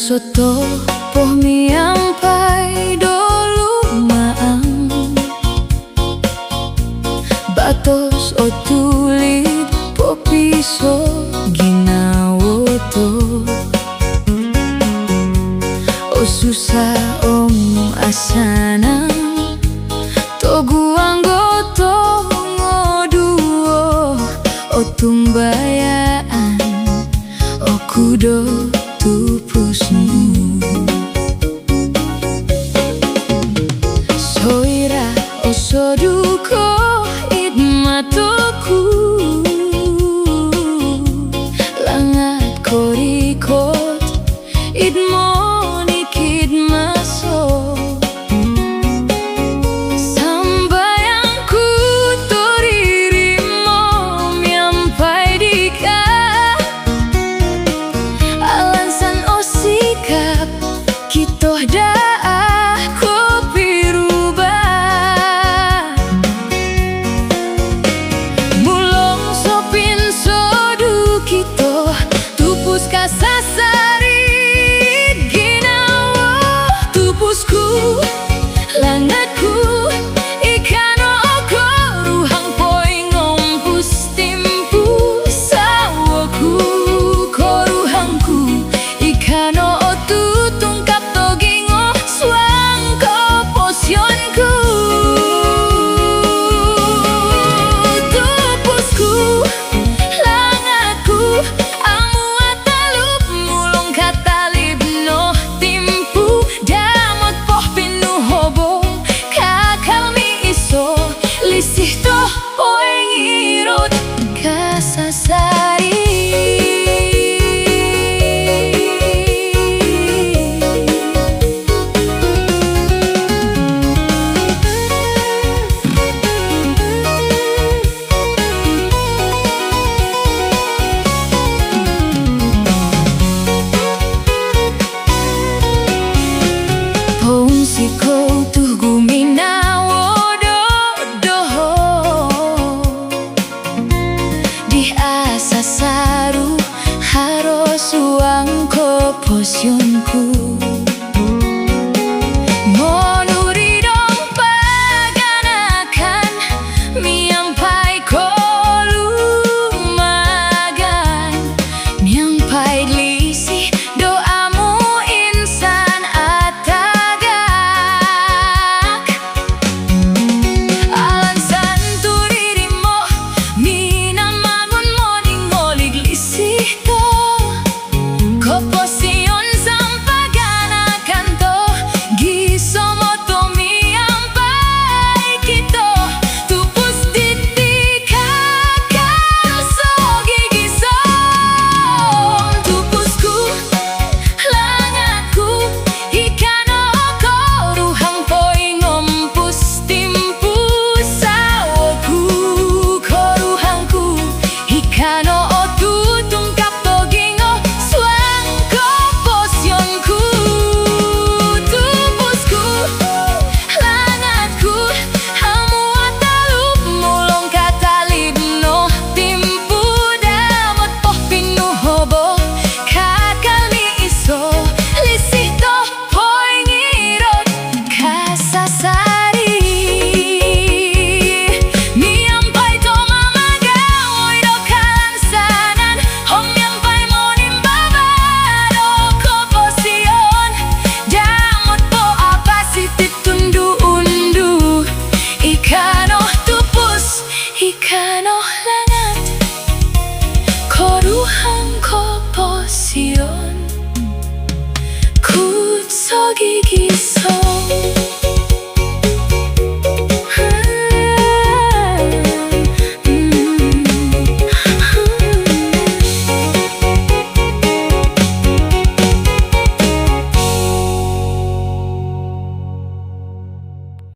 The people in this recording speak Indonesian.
soto pohmiampai dolu maang batos o tulit po piso ginawoto o susah om asana toguang goto ngoduo o tumbayaan o kudo tupusmu soira o soduko idmatoku langat korikot idmonik idmaso sambayangku toririmo miampai dika alansan o sikap kitoh daah ko pirubah mulong sopin sodu kitoh tupus kasasari ginawo tupusku langatku ikano oko ruhang poing ngompus timpu sawoku koruhangku ikano otu tungkap togingo swangko posionku tupusku langatku amu atalup mulong katalib no timpu damot poh pinu hobo kakal mi iso lisih toh poing irot kasasari Siko tuh guminawo doho di asa saru harus uangko posionku monuri dong paganakan miampai kolu magan miampai lisih doamu insan alansan turirimo minan mangun moning ngolig lisih to koposion sampaganakan to gisomoto miampai kito tupus ditikakan so gigisom tupusku langatku ikano oko ruhang poing ngompus timpu sawoku koruhangku ikano otu tungkap togingo swangko posionku tupusku langatku amu atalup mulong katalib no timpu damot poh pinu hobo kakal ni iso lisih toh poing irot kasasari miampai to mamagawoy do kalansanan hom miampai monim babado koposion damot po apa sitit tundu undu ikano tupus ikano langat koruhang koposion kutso gigi